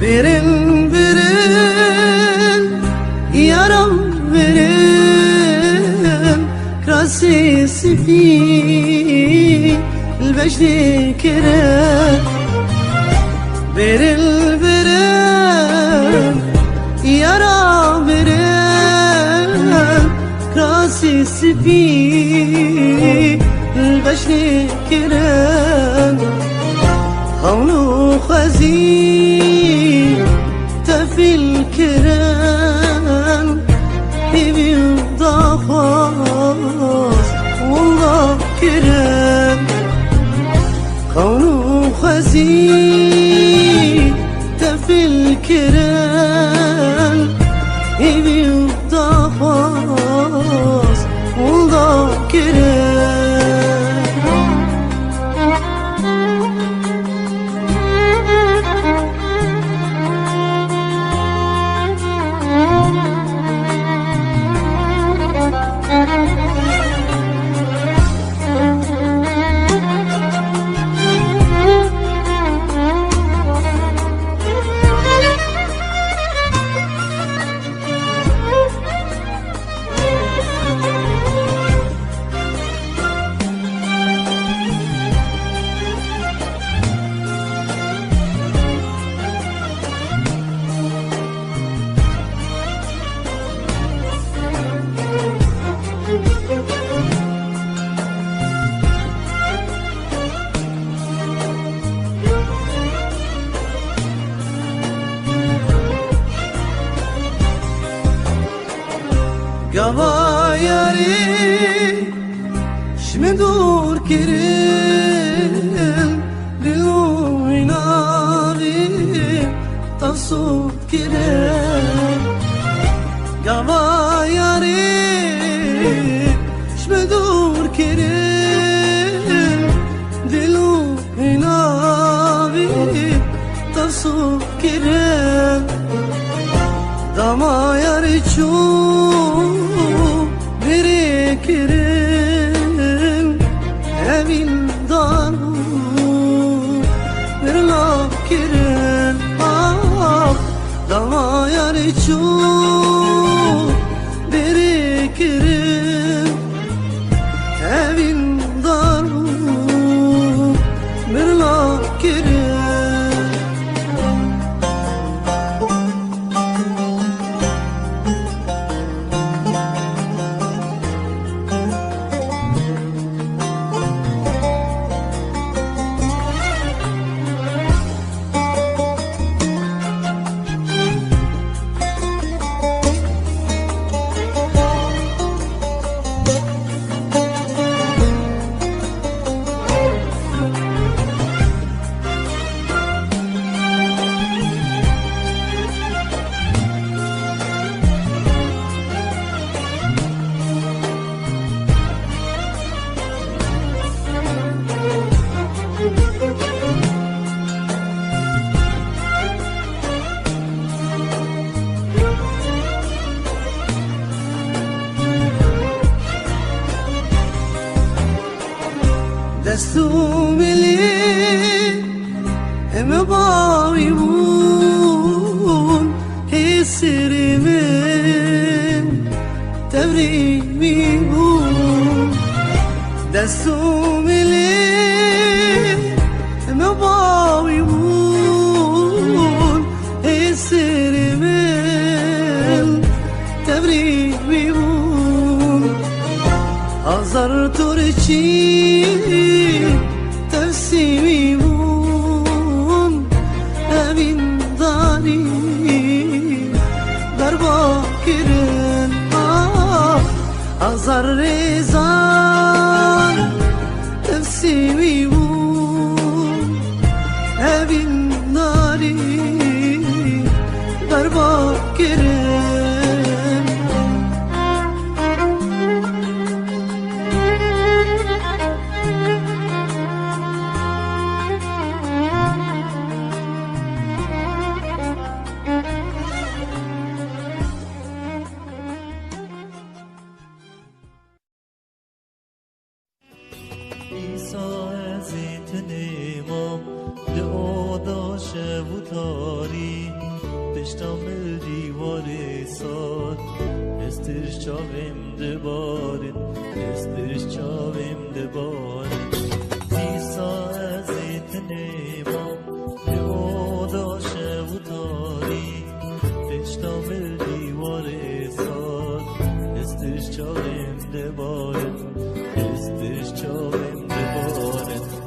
Birin birin yaram birin Krasi sifi البجد كرام Birin birin yaram birin Krasi sifi البجد كرام هونو خزين في الكرام يبي ضخاص والله كرام كونه خزين في الكرام يبي ضخاص والله كرام Gava yari şmedur kirin Lilu inari tasut kirin Gava yari şmedur kirin Lilu inari tasut kirin Dama yari çu kirin evin daru nerla kirin dama yari çu biri kirin evin daru nerla kirin دستو ملي مباويون هسري من تبريميون دستو ملي مباويون هسري من تبريميون أزر ترشي تسيمون أمين داري دربا كرن أزر رزان تسيمون أمين داري دربا كرن داری پشتم دیوار سال استرش چاویم دبارن استرش چاویم دبارن دیسا از اتنمام نمودا شو داری پشتم دیوار سال استرش چاویم دبارن استرش چاویم دبارن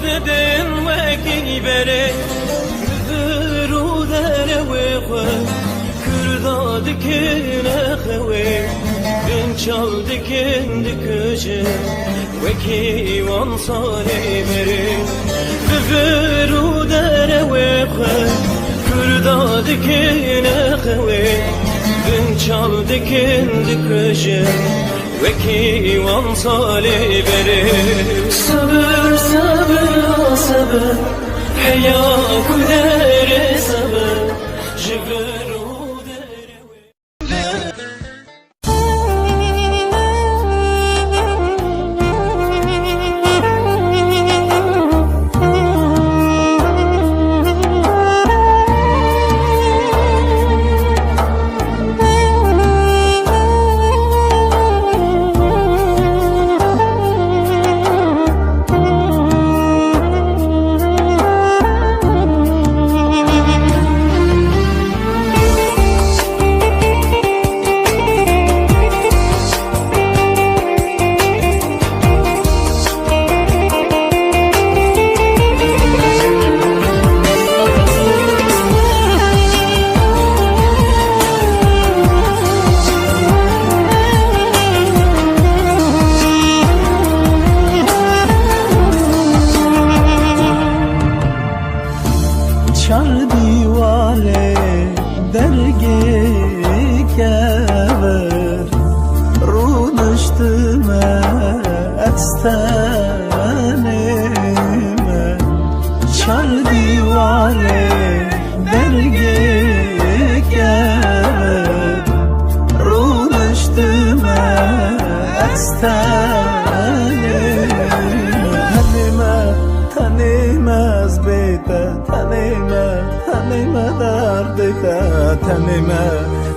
بدن وکی بره برو در وقه کردا دکن خوی بن چال دکن دکشه وکی وان سالی بره برو در وقه کردا دکن خوی بن چال دکن دکشه وکی وان سالی بره صبر صبر صبر حیا کدر صبر جبر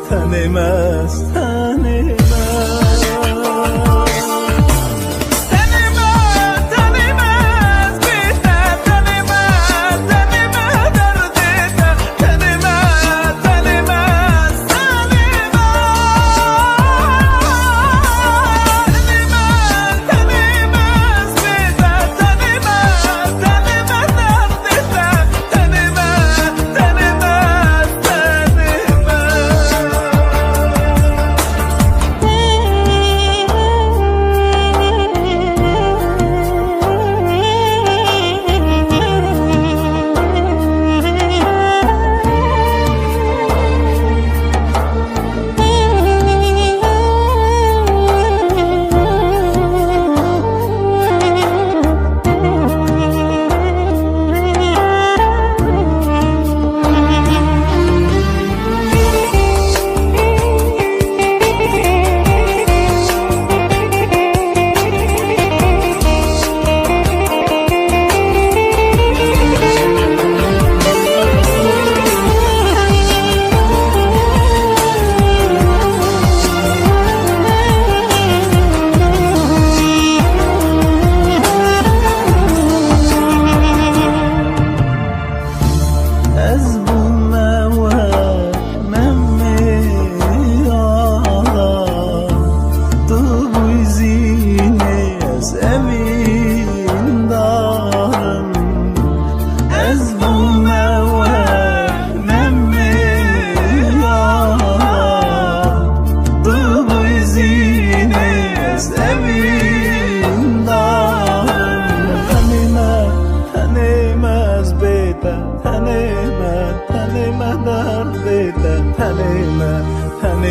تنم است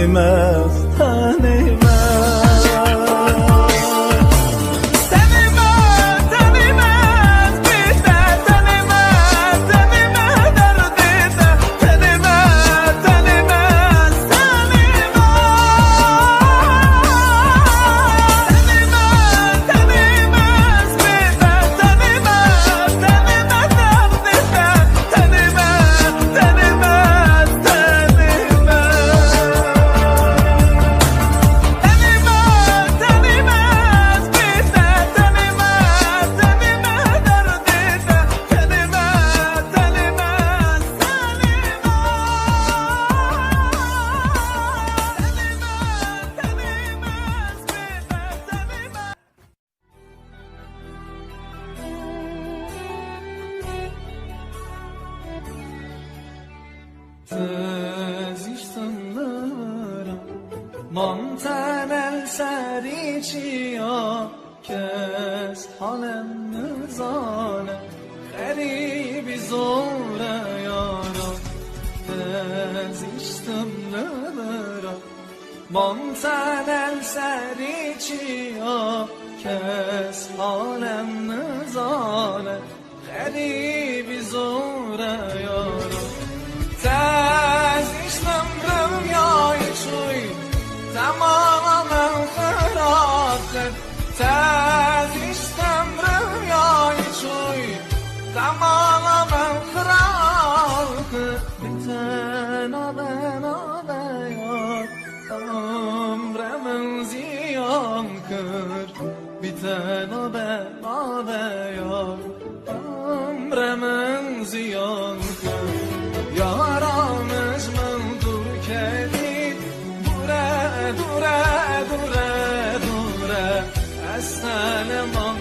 tanımaz, tanımaz. ممتنل سری چیا کس حالم نزانه غریبی زوره یارا تزیشتم نبرا ممتنل سری چیا کس حالم نزانه غریبی زوره یارا تزیشتم رویای چوی تمامم خراب تزیشتم رویای چوی تمامم خراب بتنا بیار عمرم زیان کرد بتنا بیار عمرم زیان کرد یارانش من دور کردید دوره دوره دوره از تنمم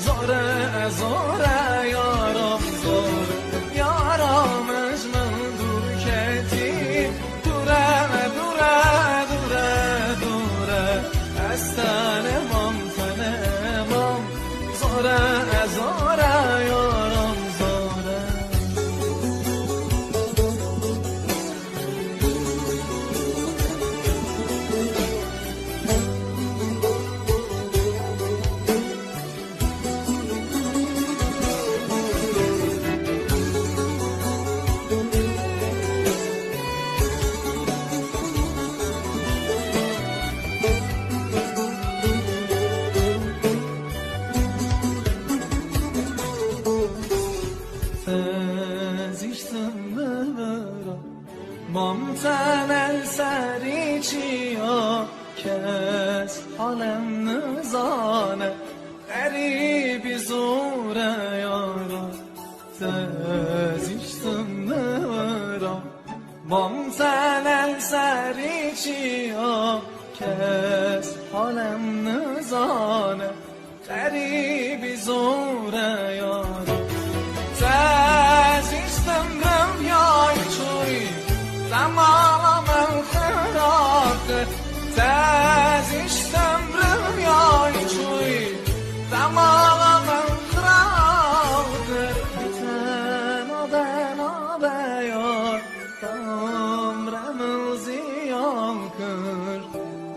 زوره زوره یارم زوره یارمش من دور کردید دوره دوره دوره از تنمم زوره زوره یارم زوره ممتنل سری چیا کس حالم نزانه غریبی زوره یارا تزیشتم نورا ممتنل سری چیا کس حالم نزانه غریبی زوره یارا تزیشتم رویای چوی تمامم خراب تزیشتم رویای چوی تمامم خراب بتنا بیار عمرم زیان کرد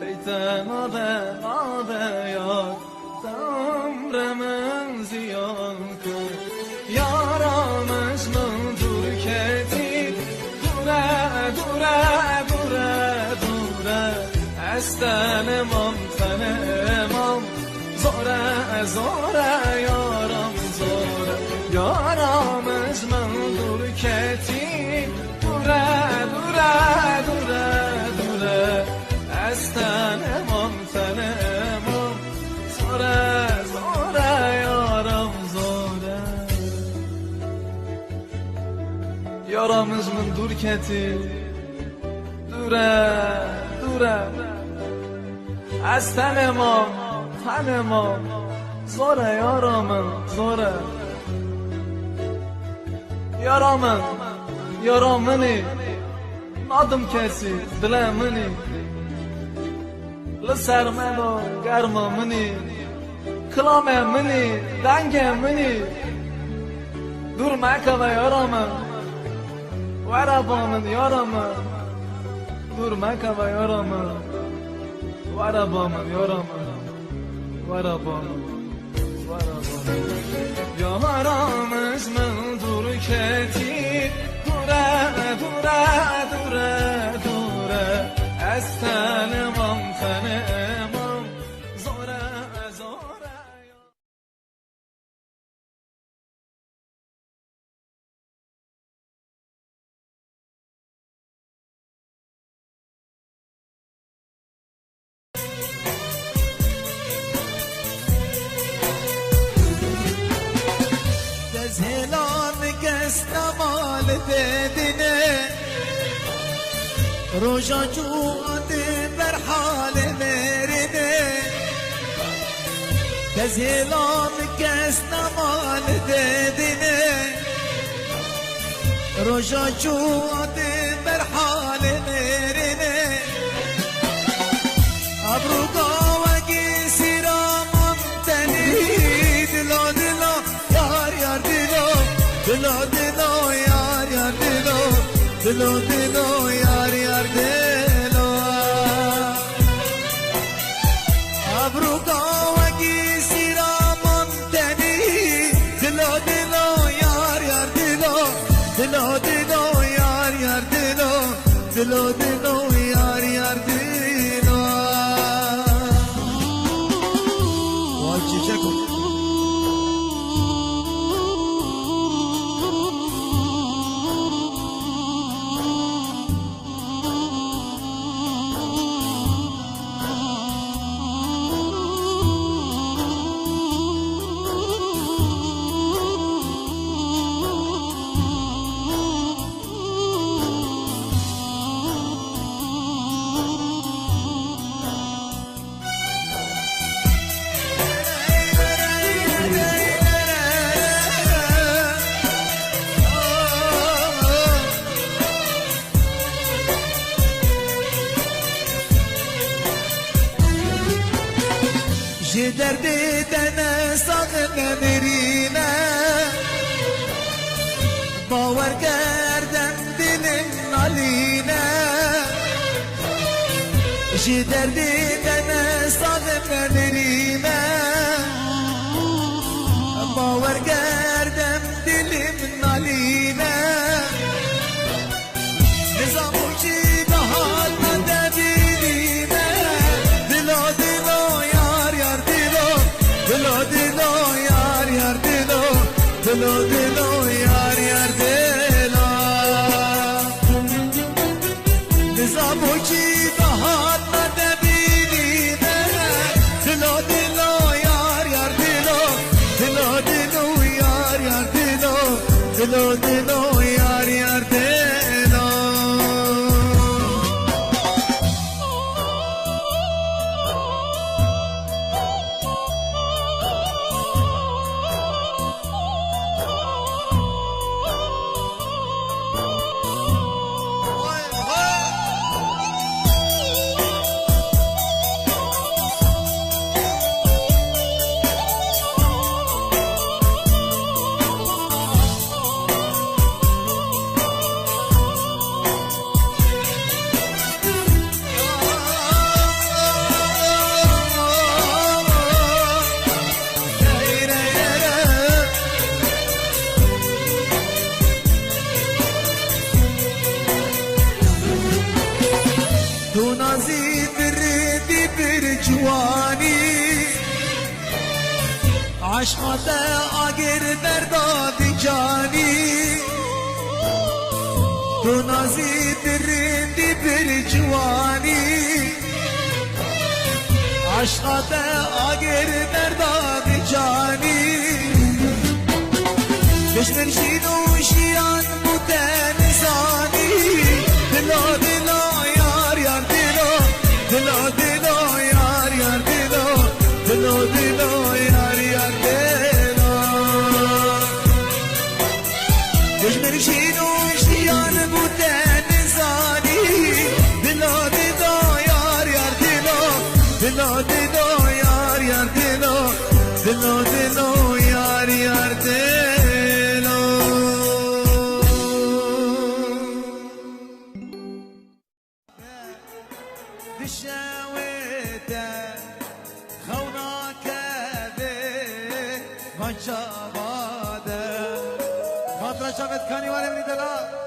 بتنا بیار عمرم زیان کرد یارمش من دور کردید دوره از تنمم زوره زوره یارم زوره یارمش من دور کردید دوره از تنمم زوره زوره یارم زوره یارمش من دور کردید دوره از تنمم زوره یارمن زوره یارمنی نادم کسی دلمنی لسرمن و گرممنی کلاممنی دنگمنی دور مکه و یارمن وربامن یارمن دور مکه و یارم ورا با من یارم ورا با من یارم از من دور کتی دوره دوره دوره دوره از تنمم تنمم زوره زوره دزهلان کستمال بدنه روژا جواد بر حال مرده دزهلان کستمال بدنه روژا جواد بر حال مرده ابروگا وگی سیرامم تنی دلو دلو یار یار دلو دلو دلو یار یار دلو دلو دلو یار یار دلو ابروگا وگی سیرامم تنی دلو دلو یار یار دلو دلو دلو یار یار دلو دلو دلو یار یار دلو وای چیچکو جی درد دن ساغن نمیرینه باور کردم دلم نالینه جی درد دن ساغن نمیرینه باور کردم دلم نالینه نظامو چی به حال ندبینینه دلو دلو دلو دلو یار یار دلو دلو دلو یار یار دلو نظامو چی بهات ندبینینه دلو دلو یار یار دلو دلو دلو یار یار دلو دلو دلو یار یار دلو تو نازی بردی بر جوانی عشقات آگر درداد جانی تو نازی بردی بر جوانی عشقات آگر درداد جانی دشمن شیدو شیان بودن زانی دلو دلو یار یار دلو دلو دلو یار یار دلو دلو دلو یار یار دلو دشمن شیدو شیان بودن زانی دلو دلو یار یار دلو دلو دلو یار یار دلو دلو دلو یار یار دلو چاواده خاطر شافت کانی واره منی دلا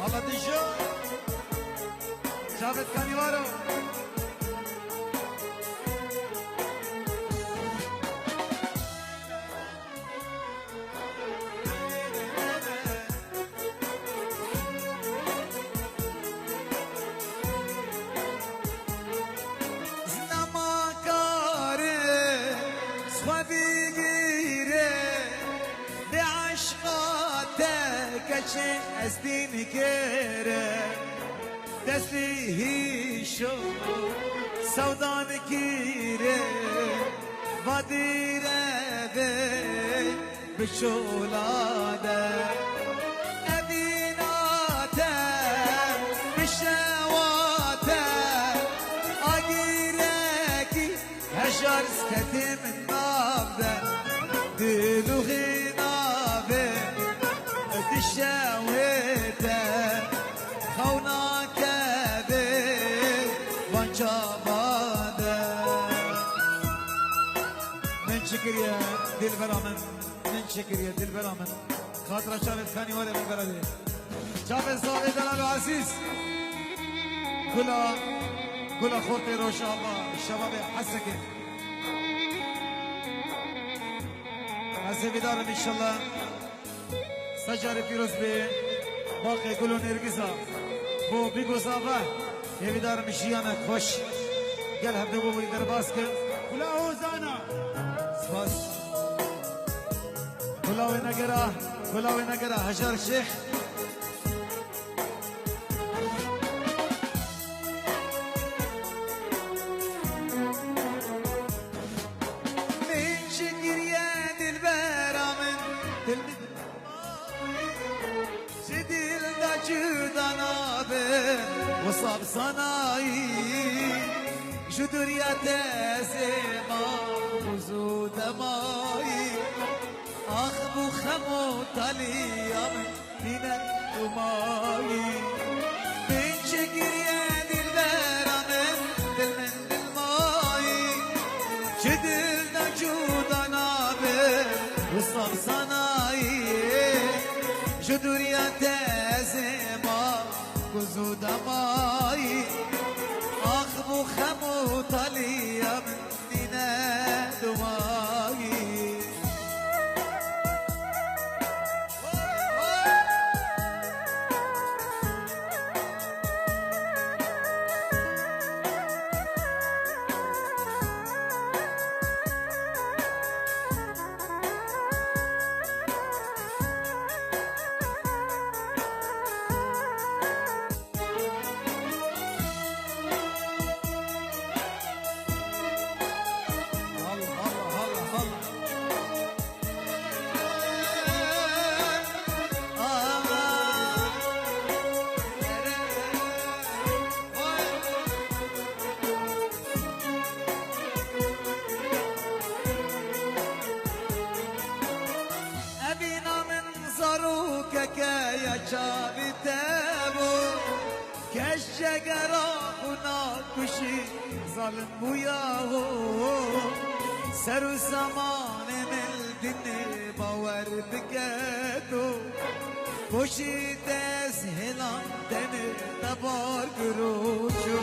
Allah dişo Şafet Kanivaro Znamakare Svadigire De aşkate Geçin ezdin kere Desti hişo Savdan kire Vadire ve Bişolade Evinate Bişevate Agireki Heşar sketim nabde Diluhi nabde Dişevete Kavna kebe Vançabade من شكريا دلبر من من شكريا دلبر من خاطر شافت خاني ولا من بلدي شافت صاحب دلال عزيز كل خورتي رو شاء الله الشباب حسكي حسبي دارم ان شاء الله سجار فيروز بي باقي كلو نرقصة بو بيقو صافا يبي دارم الشيانة خوش قال هبدو بو يدر باسكي كلا هوزانا بس كلاوي نقرا هجر الشيخ من شكر يا دلبرا من سديل دا جدنا بين وصاب صنايي جدر يا تزيما وزود ماي أخبو خمو طليا من الدماي من شكر يا دلبرا من الماي جدل نجودنا به وصل صناي جدر يا تزيما وزود ماي أخبو خمو طليا من دماغي يا شابي تابو كالشجرة وناقشي ظلم وياهو سر زمان الدنيا باور بكاتو بوشي تسهلان دن تبار قروشو